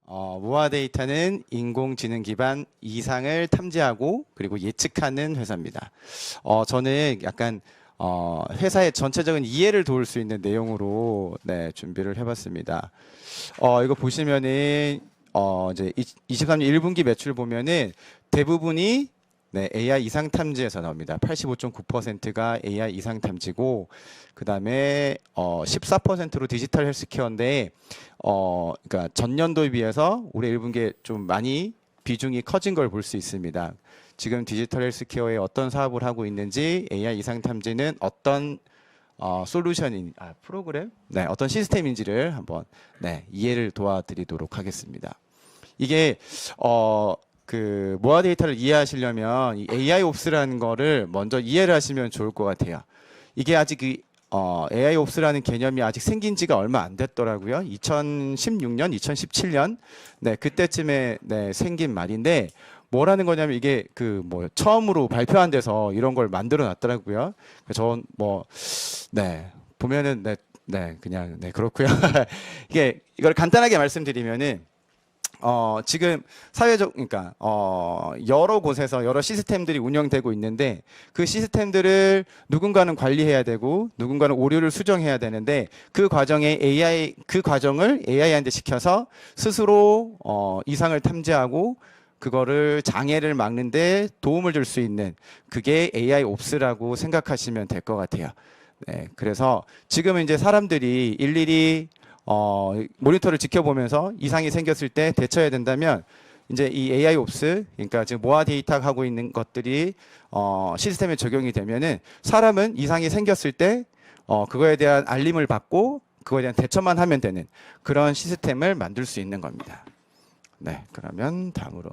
모아 데이터는 인공지능 기반 이상을 탐지하고 그리고 예측하는 회사입니다. 저는 약간 회사의 전체적인 이해를 도울 수 있는 내용으로 준비를 해봤습니다. 이거 보시면은 이제 23년 1분기 매출 보면은 대부분이 AI 이상 탐지에서 나옵니다. 85.9%가 AI 이상 탐지고, 그 다음에 14%로 디지털 헬스케어인데, 그러니까 전년도에 비해서 올해 1분기에 좀 많이 비중이 커진 걸 볼 수 있습니다. 지금 디지털 헬스케어에 어떤 사업을 하고 있는지, AI 이상 탐지는 어떤 솔루션인 프로그램, 어떤 시스템인지를 한번 이해를 도와드리도록 하겠습니다. 이게 그 모아 데이터를 이해하시려면 이 AI 옵스라는 거를 먼저 이해를 하시면 좋을 것 같아요. 이게 아직 AI 옵스라는 개념이 아직 생긴 지가 얼마 안 됐더라고요. 2016년, 2017년 그때쯤에 생긴 말인데, 뭐라는 거냐면 이게 그 처음으로 발표한 데서 이런 걸 만들어 놨더라고요. 전 보면은 그냥 그렇고요. 이걸 간단하게 말씀드리면은 지금 그러니까 여러 곳에서 여러 시스템들이 운영되고 있는데, 그 시스템들을 누군가는 관리해야 되고 누군가는 오류를 수정해야 되는데, 그 과정을 AI한테 시켜서 스스로 이상을 탐지하고 그거를 장애를 막는데 도움을 줄 수 있는, 그게 AI 옵스라고 생각하시면 될 것 같아요. 그래서 지금은 이제 사람들이 일일이 모니터를 지켜보면서 이상이 생겼을 때 대처해야 된다면, 이제 이 AI 옵스, 그러니까 지금 모아 데이터가 하고 있는 것들이 시스템에 적용이 되면은, 사람은 이상이 생겼을 때 그거에 대한 알림을 받고 그거에 대한 대처만 하면 되는 그런 시스템을 만들 수 있는 겁니다. 그러면 다음으로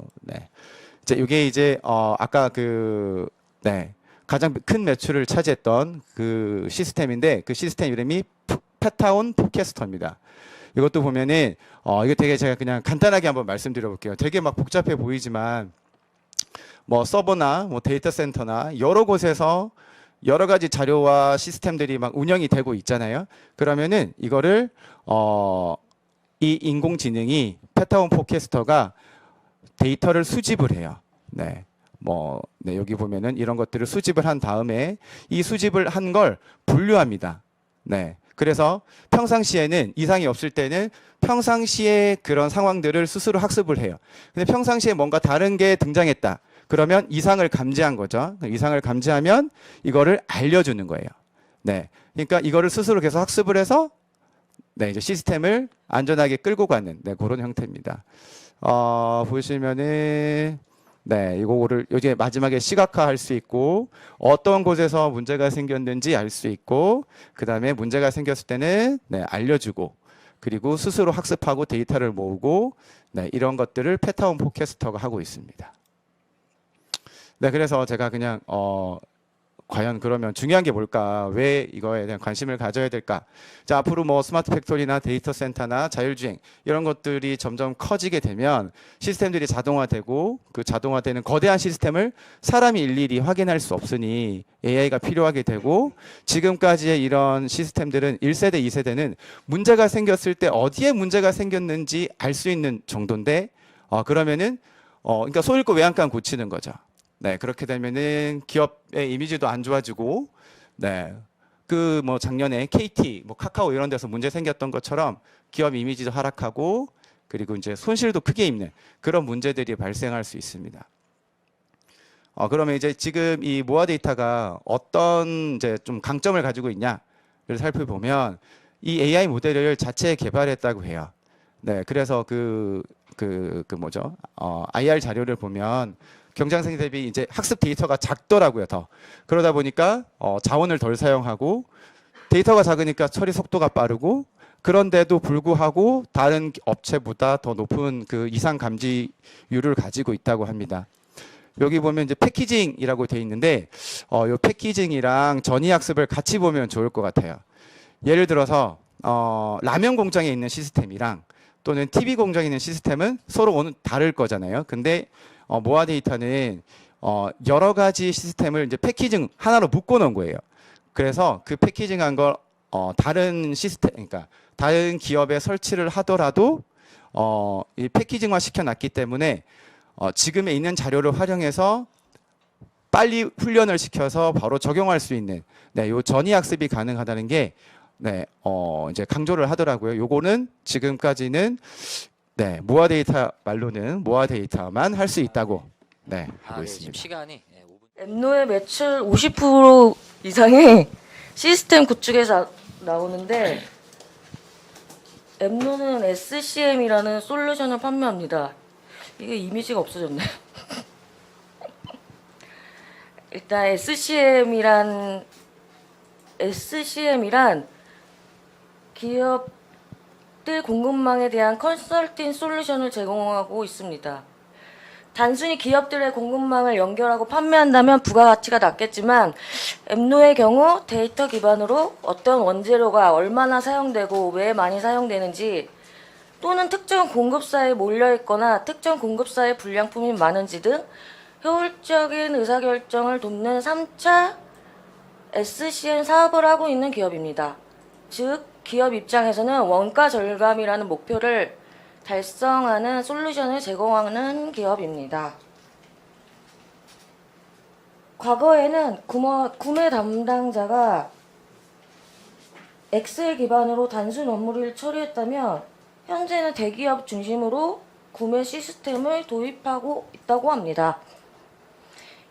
이게 이제 아까 가장 큰 매출을 차지했던 그 시스템인데, 그 시스템 이름이 페타온 포캐스터입니다. 이것도 보면은 이거 되게 제가 그냥 간단하게 한번 말씀드려 볼게요. 되게 막 복잡해 보이지만, 서버나 데이터 센터나 여러 곳에서 여러 가지 자료와 시스템들이 막 운영이 되고 있잖아요. 그러면은 이거를 이 인공지능이 페타온 포캐스터가 데이터를 수집을 해요. 여기 보면은 이런 것들을 수집을 한 다음에 이 수집을 한 걸 분류합니다. 그래서 평상시에는 이상이 없을 때는 평상시에 그런 상황들을 스스로 학습을 해요. 근데 평상시에 뭔가 다른 게 등장했다. 그러면 이상을 감지한 거죠. 이상을 감지하면 이거를 알려주는 거예요. 그러니까 이거를 스스로 계속 학습을 해서 이제 시스템을 안전하게 끌고 가는 그런 형태입니다. 보시면은 이거를 이제 마지막에 시각화할 수 있고, 어떤 곳에서 문제가 생겼는지 알 수 있고, 그 다음에 문제가 생겼을 때는 알려주고, 그리고 스스로 학습하고 데이터를 모으고, 이런 것들을 페타온 포캐스터가 하고 있습니다. 그래서 제가 그냥 과연 그러면 중요한 게 뭘까? 왜 이거에 대한 관심을 가져야 될까? 자, 앞으로 스마트 팩토리나 데이터 센터나 자율주행 이런 것들이 점점 커지게 되면 시스템들이 자동화되고, 그 자동화되는 거대한 시스템을 사람이 일일이 확인할 수 없으니 AI가 필요하게 되고, 지금까지의 이런 시스템들은 1세대, 2세대는 문제가 생겼을 때 어디에 문제가 생겼는지 알 수 있는 정도인데, 그러면은 그러니까 소 잃고 외양간 고치는 거죠. 그렇게 되면은 기업의 이미지도 안 좋아지고, 그 작년에 KT, 카카오 이런 데서 문제 생겼던 것처럼 기업 이미지도 하락하고, 그리고 이제 손실도 크게 입는 그런 문제들이 발생할 수 있습니다. 그러면 이제 지금 이 모아 데이터가 어떤 이제 좀 강점을 가지고 있냐를 살펴보면, 이 AI 모델을 자체 개발했다고 해요. 그래서 IR 자료를 보면 경쟁생 대비 이제 학습 데이터가 작더라고요, 더. 그러다 보니까 자원을 덜 사용하고, 데이터가 작으니까 처리 속도가 빠르고, 그런데도 불구하고 다른 업체보다 더 높은 그 이상 감지율을 가지고 있다고 합니다. 여기 보면 이제 패키징이라고 돼 있는데, 이 패키징이랑 전이 학습을 같이 보면 좋을 것 같아요. 예를 들어서 라면 공장에 있는 시스템이랑 또는 TV 공장에 있는 시스템은 서로 다를 거잖아요. 근데 모아 데이터는 여러 가지 시스템을 이제 패키징 하나로 묶어 놓은 거예요. 그래서 그 패키징한 걸 다른 시스템, 그러니까 다른 기업에 설치를 하더라도 이 패키징화 시켜놨기 때문에 지금에 있는 자료를 활용해서 빨리 훈련을 시켜서 바로 적용할 수 있는 네, 요 전이 학습이 가능하다는 게 네, 이제 강조를 하더라고요. 요거는 지금까지는 네, 모아 데이터 말로는 모아 데이터만 할 수 있다고 네, 하고 네, 지금 있습니다. 시간이 5분. 앱노의 매출 50% 이상이 시스템 구축에서 나오는데 앱노는 SCM이라는 솔루션을 판매합니다. 이게 이미지가 없어졌네요. 일단 SCM이란 기업들 공급망에 대한 컨설팅 솔루션을 제공하고 있습니다. 단순히 기업들의 공급망을 연결하고 판매한다면 부가가치가 낮겠지만 앱노의 경우 데이터 기반으로 어떤 원재료가 얼마나 사용되고 왜 많이 사용되는지 또는 특정 공급사에 몰려있거나 특정 공급사의 불량품이 많은지 등 효율적인 의사결정을 돕는 3차 SCM 사업을 하고 있는 기업입니다. 즉, 기업 입장에서는 원가 절감이라는 목표를 달성하는 솔루션을 제공하는 기업입니다. 과거에는 구매 담당자가 엑셀 기반으로 단순 업무를 처리했다면 현재는 대기업 중심으로 구매 시스템을 도입하고 있다고 합니다.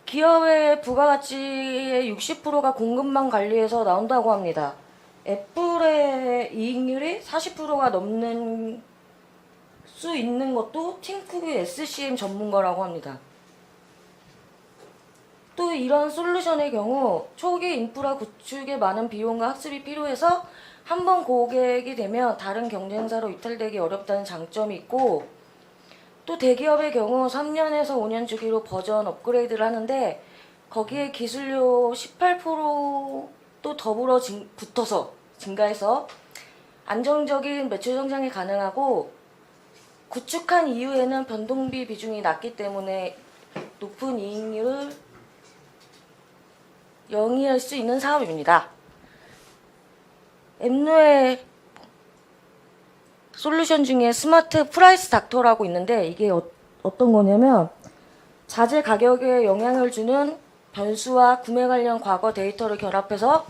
기업의 부가가치의 60%가 공급망 관리에서 나온다고 합니다. 애플의 이익률이 40%가 넘는 수 있는 것도 팀쿡의 SCM 전문가라고 합니다. 또 이런 솔루션의 경우 초기 인프라 구축에 많은 비용과 학습이 필요해서 한번 고객이 되면 다른 경쟁사로 이탈되기 어렵다는 장점이 있고 또 대기업의 경우 3년에서 5년 주기로 버전 업그레이드를 하는데 거기에 기술료 18%도 더불어 붙어서 증가해서 안정적인 매출 성장이 가능하고 구축한 이후에는 변동비 비중이 낮기 때문에 높은 이익률을 영위할 수 있는 사업입니다. 앱노의 솔루션 중에 스마트 프라이스 닥터라고 있는데 이게 어떤 거냐면 자재 가격에 영향을 주는 변수와 구매 관련 과거 데이터를 결합해서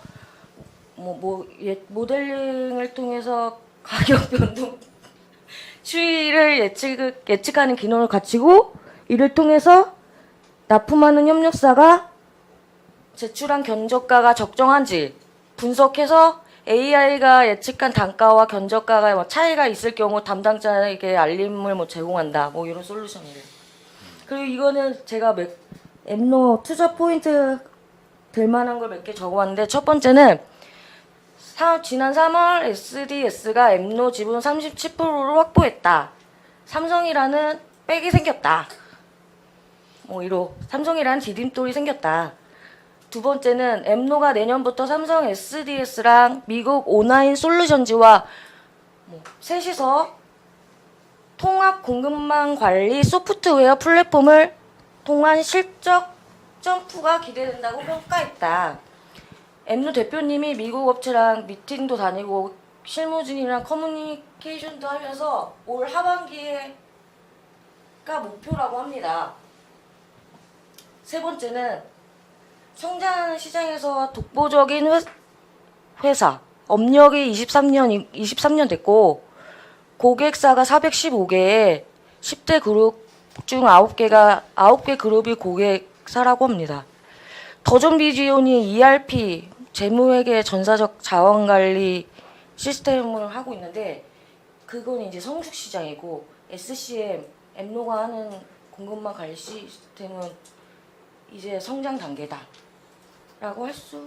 모델링을 통해서 가격 변동 추이를 예측하는 기능을 갖추고 이를 통해서 납품하는 협력사가 제출한 견적가가 적정한지 분석해서 AI가 예측한 단가와 견적가가 차이가 있을 경우 담당자에게 알림을 제공한다. 이런 솔루션이래요. 그리고 이거는 제가 앱노 투자 포인트 될 만한 걸 몇 개 적어왔는데 첫 번째는 지난 3월 SDS가 앱노 지분 37%를 확보했다. 삼성이라는 백이 생겼다. 삼성이라는 디딤돌이 생겼다. 두 번째는 앱노가 내년부터 삼성 SDS랑 미국 오나인 솔루션즈와 셋이서 통합 공급망 관리 소프트웨어 플랫폼을 통한 실적 점프가 기대된다고 평가했다. 앱노 대표님이 미국 업체랑 미팅도 다니고 실무진이랑 커뮤니케이션도 하면서 올 하반기가 목표라고 합니다. 세 번째는 성장하는 시장에서 독보적인 회사, 업력이 23년 됐고 고객사가 415개에 10대 그룹 중 9개 그룹이 고객사라고 합니다. 더존 비디온이 ERP, 재무회계 전사적 자원관리 시스템을 하고 있는데 그건 이제 성숙 시장이고 SCM, 앱노가 하는 공급망 관리 시스템은 이제 성장 단계다 라고 할 수